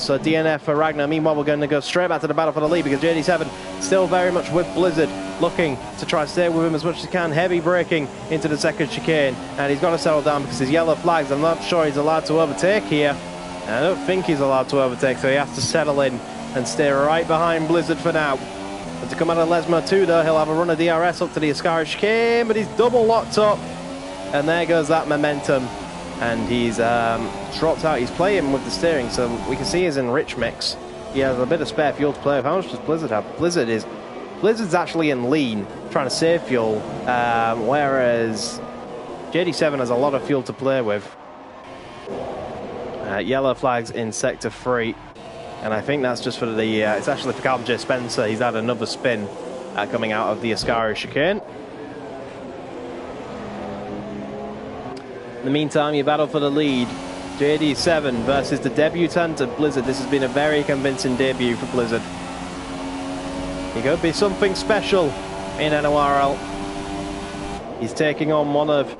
So DNF for Ragnar. Meanwhile, we're going to go straight back to the battle for the lead because JD7 still very much with Blizzard, looking to try and stay with him as much as he can. Heavy braking into the second chicane, and he's got to settle down because his yellow flags. I'm not sure he's allowed to overtake here. I don't think he's allowed to overtake, so he has to settle in and stay right behind Blizzard for now. But to come out of Lesmo 2 though, he'll have a run of DRS up to the Ascari chicane, but he's double locked up, and there goes that momentum. And he's dropped out. He's playing with the steering, so we can see he's in rich mix. He has a bit of spare fuel to play with. How much does Blizzard have? Blizzard's actually in lean, trying to save fuel, whereas JD7 has a lot of fuel to play with. Yellow flags in sector 3, and I think that's just for the. It's actually for Callum J. Spencer. He's had another spin coming out of the Ascari chicane. In the meantime, you battle for the lead. JD7 versus the debutant of Blizzard. This has been a very convincing debut for Blizzard. He could be something special in NORL. He's taking on one of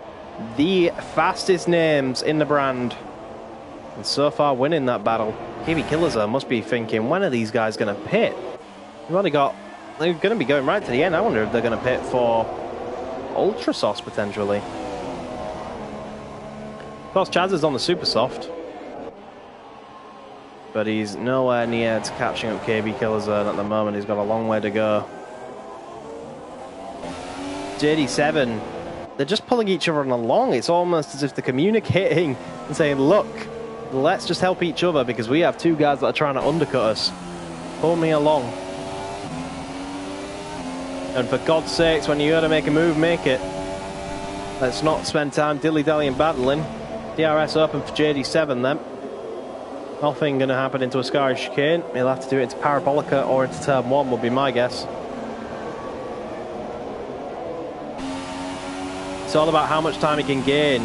the fastest names in the brand, and so far winning that battle. KB Killzone must be thinking, when are these guys going to pit? They're going to be going right to the end. I wonder if they're going to pit for Ultra Sauce potentially. Of course, Chaz is on the super soft. but he's nowhere near to catching up KB Killerzone at the moment. He's got a long way to go. JD7, they're just pulling each other along. It's almost as if they're communicating and saying, look, let's just help each other because we have two guys that are trying to undercut us. Pull me along. And for God's sakes, when you got to make a move, make it. Let's not spend time dilly-dallying battling. DRS open for JD7 then. Nothing going to happen into a Ascari chicane. He'll have to do it into Parabolica or into turn 1 would be my guess. It's all about how much time he can gain.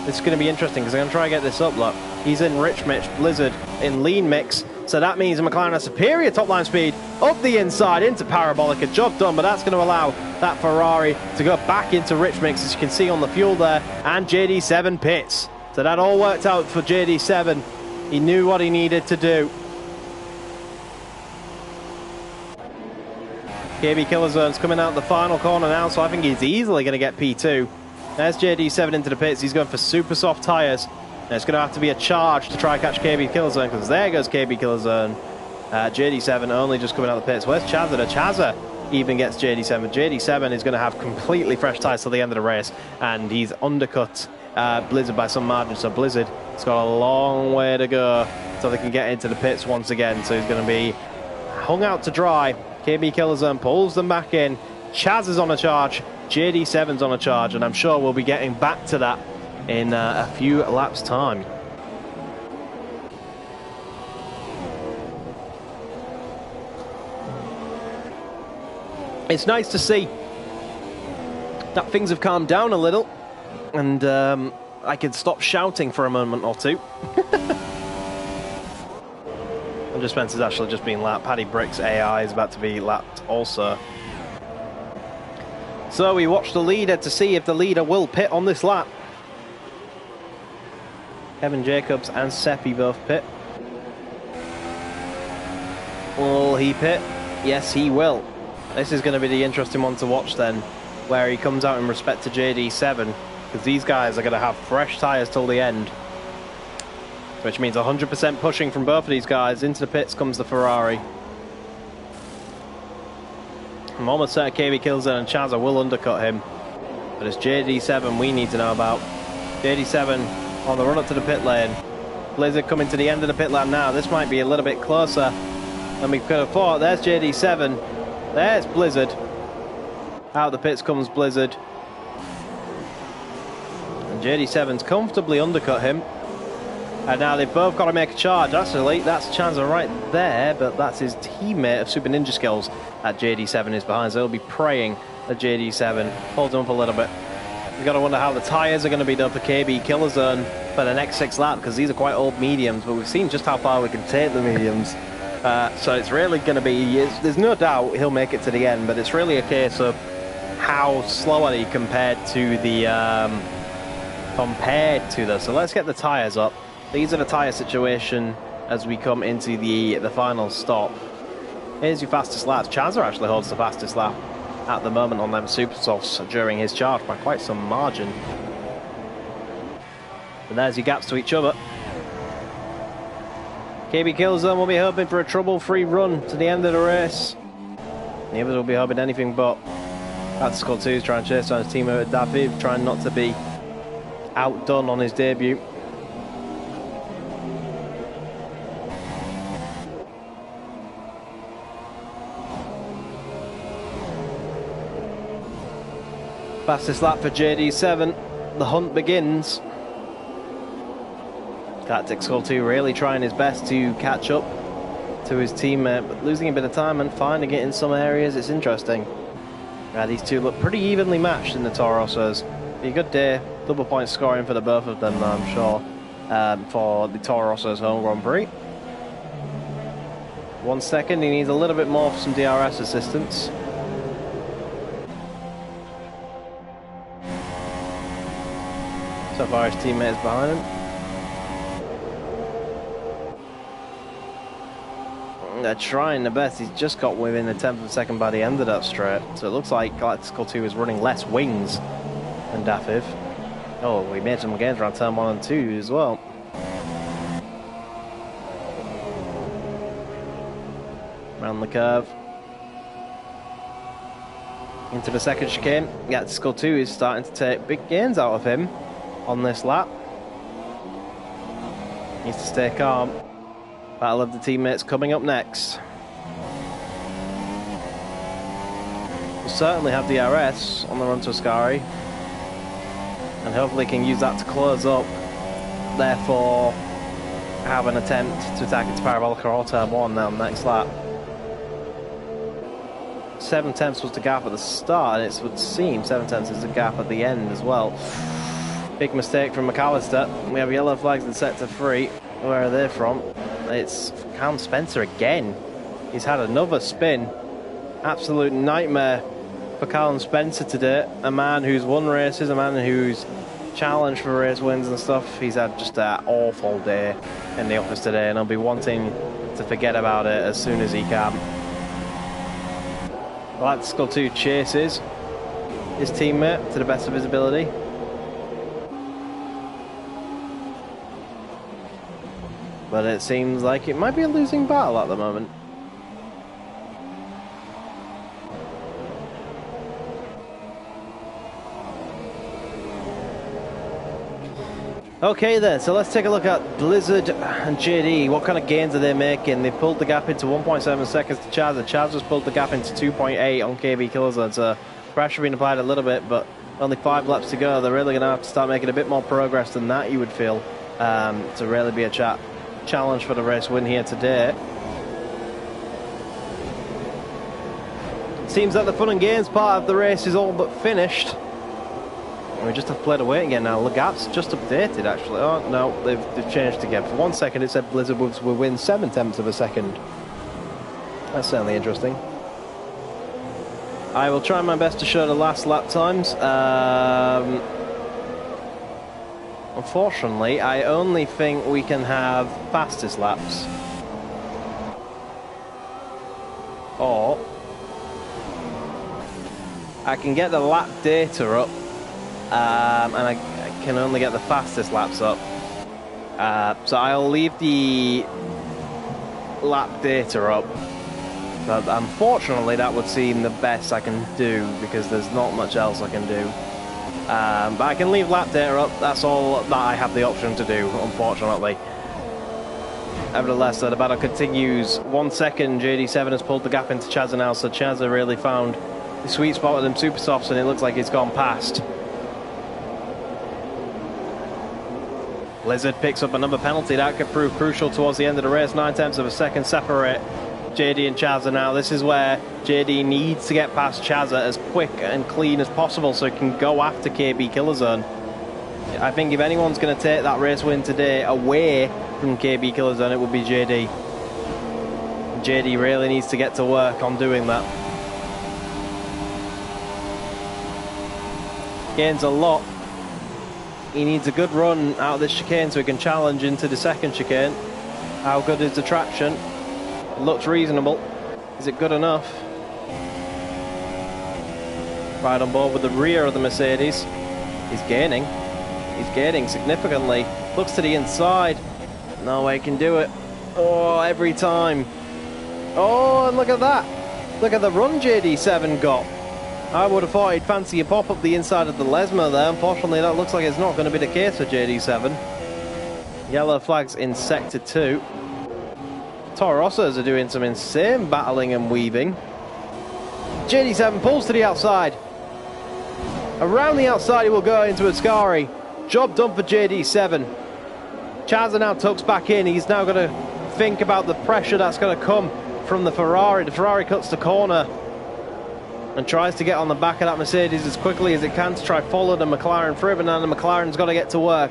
This is going to be interesting because I'm going to try and get this up, look. He's in Rich Mix, Blizzard in Lean Mix. So that means McLaren has superior top line speed up the inside into Parabolica. Job done, but that's going to allow that Ferrari to go back into Rich Mix, as you can see on the fuel there. And JD7 pits. So that all worked out for JD7. He knew what he needed to do. KB Killerzone's coming out the final corner now, so I think he's easily going to get P2. There's JD7 into the pits. He's going for super soft tyres. And it's going to have to be a charge to try and catch KB Killerzone, because there goes KB Killerzone. JD7 only just coming out of the pits. Where's Chazza? Chazza even gets JD7. JD7 is going to have completely fresh tyres till the end of the race, and he's undercut Blizzard by some margin. So Blizzard has got a long way to go so they can get into the pits once again. So he's going to be hung out to dry. KB Killerzone pulls them back in. Chaz is on a charge. JD7's on a charge, and I'm sure we'll be getting back to that in a few laps' time. It's nice to see that things have calmed down a little, and I can stop shouting for a moment or two. Andrew Spencer's actually just been lapped. Paddy Brick's AI is about to be lapped also. So we watch the leader to see if the leader will pit on this lap. Kevin Jacobs and Seppi both pit. Will he pit? Yes, he will. This is going to be the interesting one to watch then, where he comes out in respect to JD7, because these guys are going to have fresh tyres till the end. Which means 100% pushing from both of these guys. Into the pits comes the Ferrari. I'm almost certain KB Killerzone and Chazza will undercut him. But it's JD7 we need to know about. JD7 on the run up to the pit lane. Blizzard coming to the end of the pit lane now. This might be a little bit closer than we could have thought. There's JD7. There's Blizzard. Out of the pits comes Blizzard. And JD7's comfortably undercut him. And now they've both got to make a charge. Actually, that's Chazza right there, but that's his teammate of Super Ninja Skills that JD7 is behind. So he'll be praying that JD7 holds him up a little bit. You've got to wonder how the tyres are going to be done for KB Killerzone for the next 6 laps, because these are quite old mediums, but we've seen just how far we can take the mediums. So it's really going to be, there's no doubt he'll make it to the end, but it's really a case of how slow are he compared to the, So let's get the tyres up. These are the tyre situation as we come into the final stop. Here's your fastest laps. Chazza actually holds the fastest lap at the moment on them super softs during his charge by quite some margin. And there's your gaps to each other. KB Killerzone will be hoping for a trouble-free run to the end of the race. The others will be hoping anything but. That's Skull 2's trying to chase down his teammate David, trying not to be outdone on his debut. Fastest lap for JD7. The hunt begins. Tactics Skull 2 really trying his best to catch up to his teammate, but losing a bit of time and finding it in some areas. It's interesting. These two look pretty evenly matched in the Toro Rossos. Be a good day. Double point scoring for the both of them, I'm sure, for the Toro Rossos home Grand Prix. 1 second. He needs a little bit more for some DRS assistance. So far, his teammate is behind him. They're trying the best. He's just got within a tenth of a second by the end of that straight. So it looks like Galactical 2 is running less wings than Dafiv. Oh, we made some gains around turn 1 and 2 as well. Around the curve. Into the second chicane. Yeah, Skull 2 is starting to take big gains out of him on this lap. Needs to stay calm. Battle of the teammates coming up next. We'll certainly have DRS on the run to Ascari. And hopefully can use that to close up. Therefore, have an attempt to attack its Parabolica or Turn 1 now on the next lap. 7 tenths was the gap at the start, and it would seem 7 tenths is the gap at the end as well. Big mistake from McAllister. We have yellow flags in sector 3. Where are they from? It's Callum Spencer again. He's had another spin. Absolute nightmare for Callum Spencer today. A man who's won races, a man who's challenged for race wins and stuff. He's had just an awful day in the office today, and he'll be wanting to forget about it as soon as he can. Like Skull 2 chases his teammate to the best of his ability. But it seems like it might be a losing battle at the moment. Okay then, so let's take a look at Blizzard and JD. What kind of gains are they making? They've pulled the gap into 1.7 seconds to Chaz. Chaz just pulled the gap into 2.8 on KB Kilozone. So pressure being applied a little bit, but only 5 laps to go. They're really going to have to start making a bit more progress than that, you would feel, to really be a challenge for the race win here today. Seems like the fun and games part of the race is all but finished. We just have to play the wait again now. The gap's just updated actually. Oh no, they've changed again. For 1 second it said Blizzard will win 7 tenths of a second. That's certainly interesting. I will try my best to show the last lap times. Unfortunately, I only think we can have fastest laps. Or I can get the lap data up. And I can only get the fastest laps up. So I'll leave the lap data up. But unfortunately, that would seem the best I can do because there's not much else I can do. But I can leave lap data up. That's all that I have the option to do, unfortunately. Nevertheless, the battle continues. 1 second, JD7 has pulled the gap into Chazza now, so Chazza really found the sweet spot with them super softs, and it looks like he's gone past. Blizzard picks up another penalty. That could prove crucial towards the end of the race. 9 tenths of a second separate JD and Chazza now. This is where JD needs to get past Chazza as quick and clean as possible so he can go after KB Kilozone. I think if anyone's going to take that race win today away from KB Kilozone, it would be JD. JD really needs to get to work on doing that. Gains a lot. He needs a good run out of this chicane so he can challenge into the second chicane. How good is the traction? It looks reasonable. Is it good enough? Right on board with the rear of the Mercedes. He's gaining. He's gaining significantly. Looks to the inside. No way he can do it. Oh, every time. Oh, and look at that. Look at the run JD7 got. I would have thought he'd fancy a pop up the inside of the Lesma there. Unfortunately, that looks like it's not going to be the case for JD7. Yellow flags in Sector 2. Toro Rossos are doing some insane battling and weaving. JD7 pulls to the outside. Around the outside he will go into Ascari. Job done for JD7. Chazza now tucks back in. He's now going to think about the pressure that's going to come from the Ferrari. The Ferrari cuts the corner and tries to get on the back of that Mercedes as quickly as it can to try follow the McLaren through, but now the McLaren's got to get to work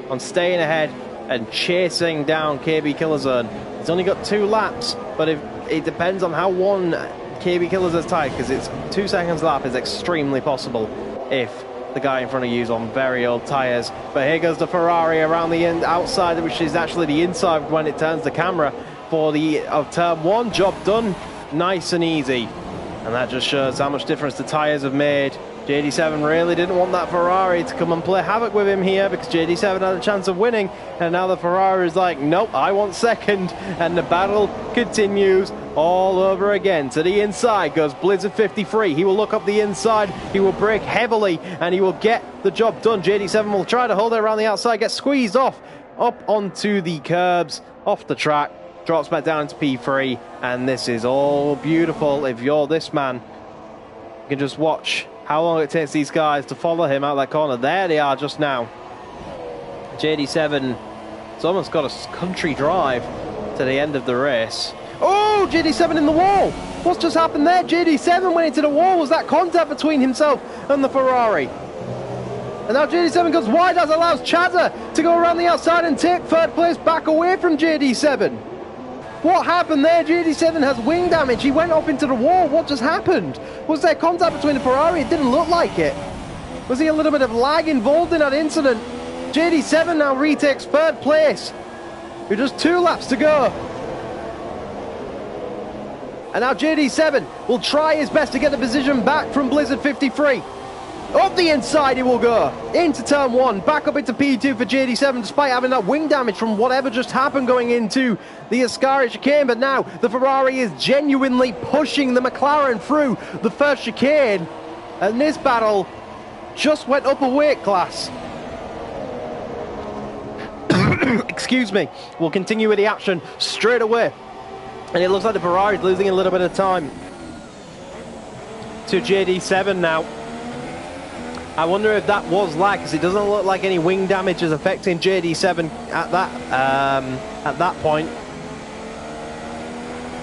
on staying ahead and chasing down KB Kilozone. It's only got 2 laps, but it depends on how one KB Kilozone's tight, because it's 2 seconds lap is extremely possible if the guy in front of you is on very old tyres. But here goes the Ferrari around the outside, which is actually the inside when it turns the camera for the turn 1. Job done, nice and easy. And that just shows how much difference the tyres have made. JD7 really didn't want that Ferrari to come and play havoc with him here because JD7 had a chance of winning. And now the Ferrari is like, nope, I want second. And the battle continues all over again. To the inside goes Blizzard 53. He will look up the inside. He will brake heavily and he will get the job done. JD7 will try to hold it around the outside, get squeezed off, up onto the curbs, off the track, drops back down into P3. And this is all beautiful. If you're this man, you can just watch how long it takes these guys to follow him out that corner. There they are just now. JD7 has almost got a country drive to the end of the race. Oh, JD7 in the wall. What's just happened there? JD7 went into the wall. Was that contact between himself and the Ferrari? And now JD7 goes wide, as allows Chazza to go around the outside and take third place back away from JD7. What happened there? JD7 has wing damage. He went off into the wall. What just happened? Was there contact between the Ferrari? It didn't look like it. Was he a little bit of lag involved in that incident? JD7 now retakes third place with just 2 laps to go. And now JD7 will try his best to get the position back from Blizzard 53. Up the inside he will go, into turn 1, back up into P2 for JD7, despite having that wing damage from whatever just happened going into the Ascari chicane. But now the Ferrari is genuinely pushing the McLaren through the first chicane. And this battle just went up a weight class. Excuse me. We'll continue with the action straight away. And it looks like the Ferrari is losing a little bit of time to JD7 now. I wonder if that was lag, because it doesn't look like any wing damage is affecting JD7 at that point.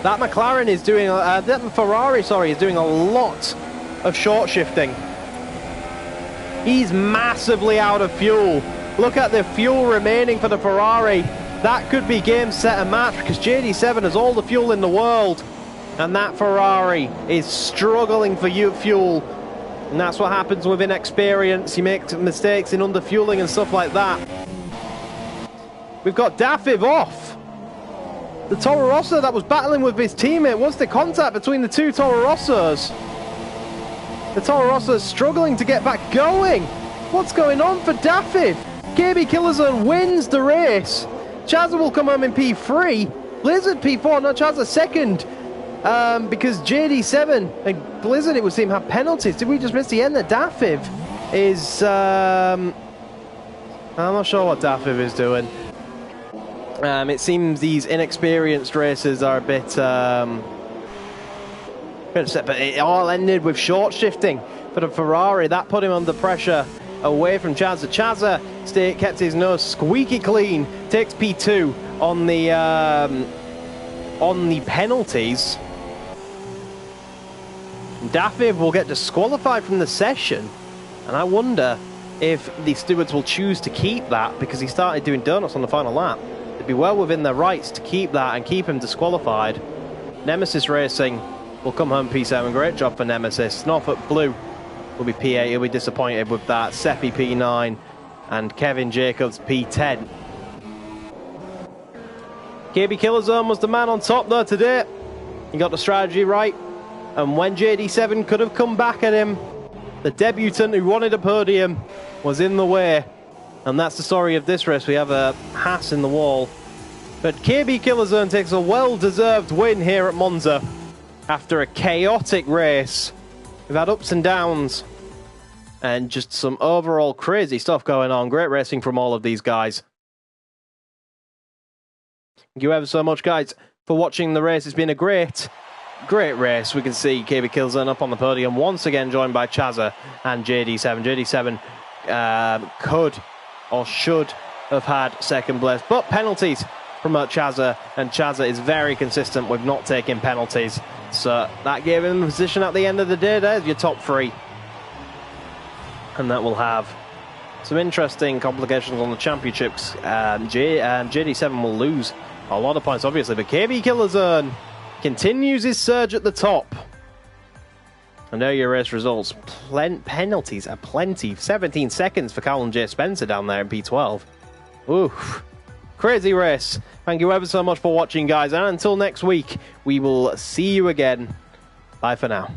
That McLaren is doing, that Ferrari, sorry, is doing a lot of short shifting. He's massively out of fuel. Look at the fuel remaining for the Ferrari. That could be game, set and match, because JD7 has all the fuel in the world. And that Ferrari is struggling for fuel. And that's what happens with inexperience. You make mistakes in underfueling and stuff like that. We've got Dafiv off. The Toro Rosso that was battling with his teammate. What's the contact between the two Toro Rossos? The Toro Rosso is struggling to get back going. What's going on for Dafiv? KB Killerzone wins the race. Chazza will come home in P3. Blizzard P4, no, Chazza second. Because JD7 and Blizzard, it would seem, have penalties. Did we just miss the end there? Dafiv is... I'm not sure what Dafiv is doing. It seems these inexperienced racers are a bit upset, but it all ended with short shifting for the Ferrari. That put him under pressure away from Chazza. Chazza kept his nose squeaky clean, takes P2 on the penalties. Dafiv will get disqualified from the session, and I wonder if the stewards will choose to keep that, because he started doing donuts on the final lap. It'd be well within their rights to keep that and keep him disqualified. Nemesis Racing will come home P7. Great job for Nemesis. Norfolk Blue will be P8. He'll be disappointed with that. Seppi P9 and Kevin Jacobs P10. KB Killerzone was the man on top though today. He got the strategy right. And when JD7 could have come back at him, the debutant who wanted a podium was in the way. And that's the story of this race. We have a Haas in the wall. But KB Killerzone takes a well-deserved win here at Monza after a chaotic race. We've had ups and downs and just some overall crazy stuff going on. Great racing from all of these guys. Thank you ever so much, guys, for watching the race. It's been a great race. We can see KB Killerzone up on the podium once again, joined by Chazza and JD7. JD7 could or should have had second place, but penalties from Chazza, and Chazza is very consistent with not taking penalties. So that gave him the position at the end of the day. There's your top 3. And that will have some interesting complications on the championships. JD7 will lose a lot of points, obviously, but KB Killerzone continues his surge at the top. And there are your race results. Penalties are plenty. 17 seconds for Callum J. Spencer down there in P12. Oof. Crazy race. Thank you ever so much for watching, guys. And until next week, we will see you again. Bye for now.